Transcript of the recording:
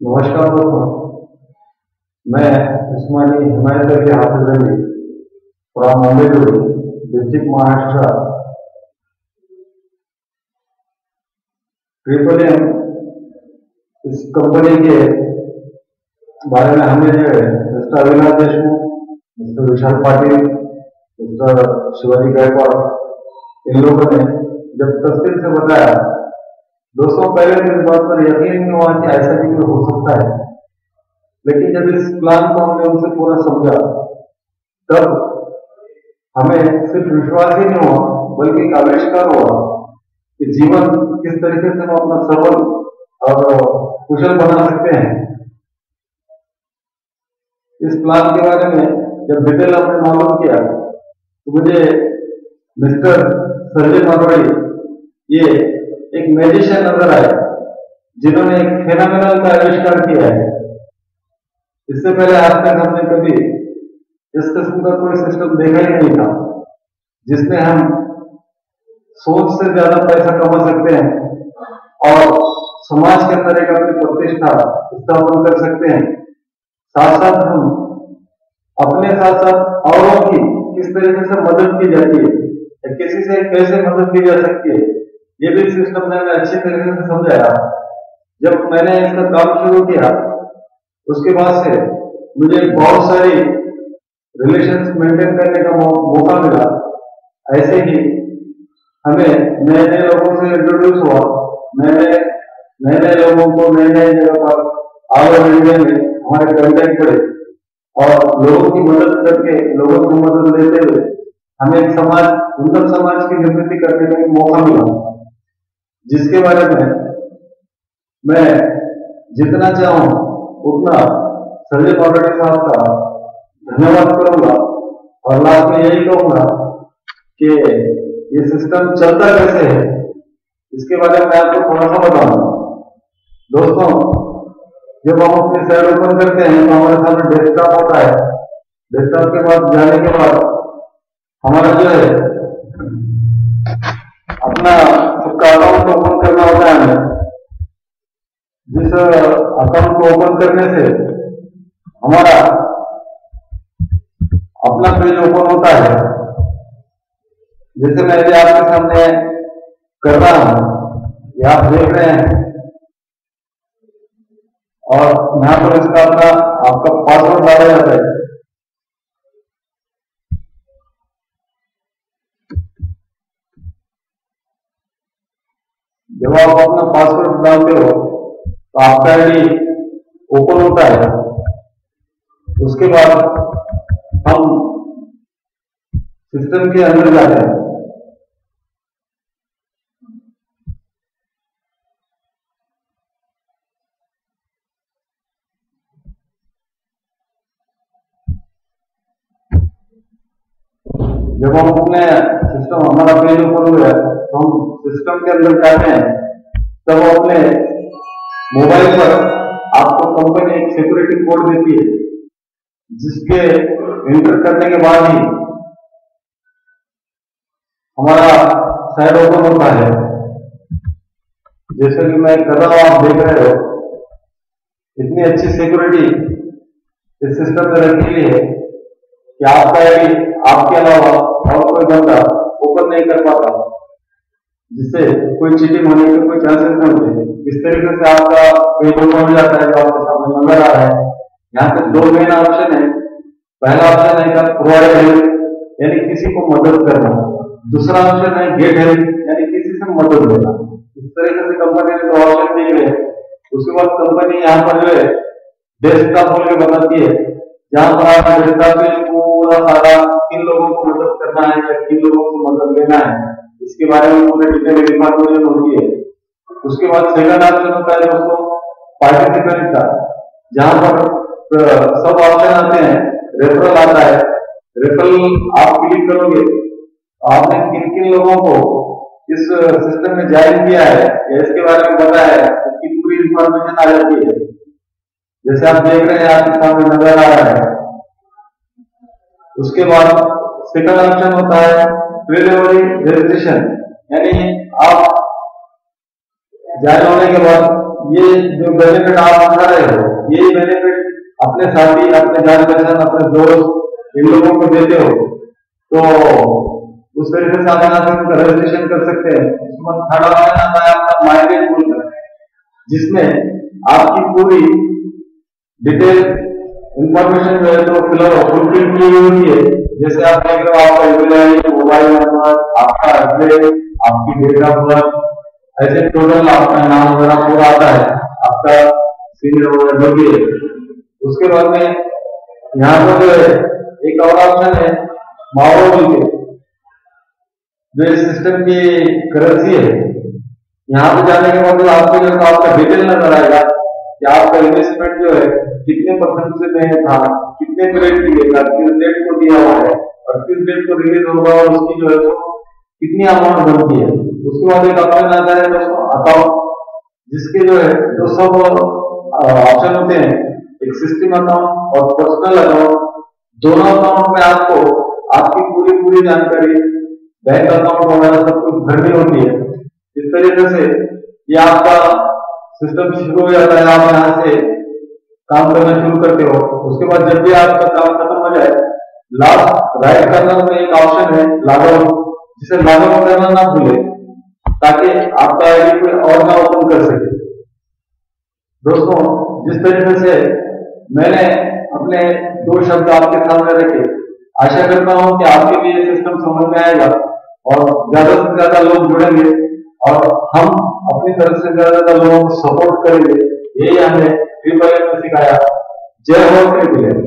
नमस्कार दोस्तों। मैं उस्मानी हिमायत के Hafiz Ali from Mumbai district Maharashtra. Triple M इस कंपनी के बारे में हमें जो है mister Avinash Deshmukh, mister Vishal Patil, mister Shivaji Gaikwad, इन लोगों ने जब तफसील से बताया, दोस्तों पहले तो इस बात पर यकीन नहीं हुआ कि ऐसा भी हो सकता है। लेकिन जब इस प्लान को हमने उनसे पूरा समझा, तब हमें सिर्फ विश्वास ही नहीं हुआ बल्कि एक आविष्कार हुआ कि जीवन किस तरीके से हम अपना सफल और कुशल बना सकते हैं। इस प्लान के बारे में जब डिटेल हमने मालूम किया तो मुझे मिस्टर संजय मारवाड़ी ये एक मैजिशियन नजर आए, जिन्होंने एक फेनोमेनल का आविष्कार किया है। इससे पहले आज तक हमने कभी इस किस्म का कोई सिस्टम देखा ही नहीं था, जिसमें हम सोच से ज्यादा पैसा कमा सकते हैं और समाज के अंदर एक अपनी प्रतिष्ठा स्थापन कर सकते हैं। साथ साथ हम अपने साथ साथ औरों की किस तरीके से मदद की जाती है या किसी से कैसे मदद की जा सकती है, ये भी सिस्टम ने हमें अच्छी तरीके से समझाया। जब मैंने इसका काम शुरू किया उसके बाद से मुझे बहुत सारी रिलेशंस मेंटेन करने का मौका मिला। ऐसे ही हमें नए नए लोगों से इंट्रोड्यूस हुआ, नए नए लोगों को नए नए जगह पर ऑल ओवर इंडिया में हमारे कॉन्टेक्ट पड़े और लोगों की मदद करके, लोगों को मदद देते हुए हमें एक समाज, सुंदर समाज की निर्मित करने का एक मौका मिला, जिसके बारे में मैं जितना चाहूं उतना संजय मारवाड़ी साहब का धन्यवाद करूंगा और लास्ट में यही कहूंगा कि ये सिस्टम चलता कैसे है इसके बारे में मैं आपको थोड़ा सा बताऊंगा। दोस्तों, जब हम अपनी साइट ओपन करते हैं तो हमारे सामने डेस्कटॉप होता है। डेस्कटॉप के बाद जाने के बाद हमारा जो है अपना खुद का अकाउंट ओपन करना होता है हमें। जिस अकाउंट को ओपन करने से हमारा अपना पेज ओपन होता है, जैसे मैं अभी आपके सामने कर रहा हूं, ये आप देख रहे हैं, और यहां पर इसका अपना आपका पासवर्ड डाला जाता है। जब आप अपना पासवर्ड डालते हो तो आपका आईडी ओपन होता है। उसके बाद हम सिस्टम के अंदर जाते हैं। जब हम अपने सिस्टम, हमारा पेज ओपन हुआ है तो हम सिस्टम के अंदर जाते हैं, तब अपने मोबाइल पर आपको कंपनी एक सिक्योरिटी कोड देती है, जिसके एंटर करने के बाद ही हमारा साइट ओपन होता है। जैसे कि मैं कर रहा हूं, आप देख रहे हो, इतनी अच्छी सिक्योरिटी इस सिस्टम में रखी हुई है कि आपका आईडी आपके अलावा और कोई बंदा ओपन नहीं कर पाता, जिससे कोई चीटिंग होने के कोई चांसेस नहीं होते। इस तरीके से आपका पेज ओपन हो जाता है, जो आपके सामने नजर आ रहा है। यहाँ पे दो मेन ऑप्शन है। पहला ऑप्शन है प्रोवाइड हेल्प, यानी किसी को मदद करना। दूसरा ऑप्शन है गेट हेल्प, यानी किसी से मदद लेना। इस तरीके से कंपनी ने दो ऑप्शन दिए हैं। उसके बाद कंपनी यहाँ पर जो है डेस्कटॉप खोल के बताती है, जहां पर आप डेस्कटॉप पे पूरा सारा किन लोगों को मदद करना है या किन लोगों को मदद लेना है, इसके बारे में पूरे डिटेल इंफॉर्मेशन होती है। उसके बाद सेकंड ऑप्शन होता है दोस्तों पार्टिसिपेंट का, जहां पर सब ऑप्शन आते हैं। रेफरल आता है, रेफरल आप क्लिक करोगे तो आपने किन किन लोगों को इस सिस्टम में ज्वाइन किया है या इसके बारे में पता है, इसकी पूरी इंफॉर्मेशन आ जाती है। जैसे आप देख रहे हैं, आपके सामने नजर आ रहा है। उसके बाद सेकंड ऑप्शन होता है प्रीलिमिनरी रजिस्ट्रेशन, यानी आप ज्वाइन होने के बाद ये जो बेनिफिट आप उठा रहे हो, यही बेनिफिट अपने साथी, अपने जान पहचान, अपने दोस्त, इन लोगों को देते हो, तो उस तरीके से आप यहाँ से उनका रजिस्ट्रेशन कर सकते हैं। उसके बाद थर्ड ऑप्शन आता है आपका माइग्रेट बोलकर, जिसमें आपकी पूरी डिटेल इंफॉर्मेशन जो है तो फुलफिल की हुई होती है। जैसे आप देख रहे हो, आपका ईमेल, मोबाइल नंबर, आपका एड्रेस, आपकी डेट ऑफ बर्थ, ऐसे टोटल आपका नाम वगैरह पूरा आता है, आपका सीनियर वगैरह जो भी है। उसके बाद में यहाँ पर जो है एक और ऑप्शन है माओ बोल के, जो इस सिस्टम की करेंसी है। यहाँ पे जाने के बाद आपको जो है आपका डिटेल नजर आएगा कि आपका इन्वेस्टमेंट जो है कितने परसेंट से में था, कितने पीरियड के लिए था, किस डेट को दिया हुआ है और किस डेट को रिलीज होगा और उसकी जो है तो कितनी अमाउंट बनती है। उसके बाद एक ऑप्शन आता है दोस्तों अकाउंट, जिसके जो है जो सब ऑप्शन होते हैं, एक सिस्टम अकाउंट और पर्सनल अकाउंट। दोनों अकाउंट में आपको आपकी पूरी जानकारी, बैंक अकाउंट वगैरह सब कुछ भरनी होती है। इस तरीके से ये आपका सिस्टम शुरू हो जाता है, आप यहाँ से काम करना शुरू करते हो। उसके बाद जब भी आपका काम खत्म हो जाए, लास्ट राइट कॉर्नर में एक ऑप्शन है लॉग आउट, जिसे लॉग आउट करना ना भूले, ताकि आपका आईडी कोई और ना ओपन कर सके। दोस्तों, जिस तरीके से मैंने अपने 2 शब्द आपके सामने रखे, आशा करता हूं कि आपके लिए सिस्टम समझ में आएगा और ज्यादा से ज्यादा लोग जुड़ेंगे और हम अपनी तरफ से ज्यादा लोगों को सपोर्ट करेंगे। यही हमने ट्रिपल एम में सिखाया। जय हो ट्रिपल एम।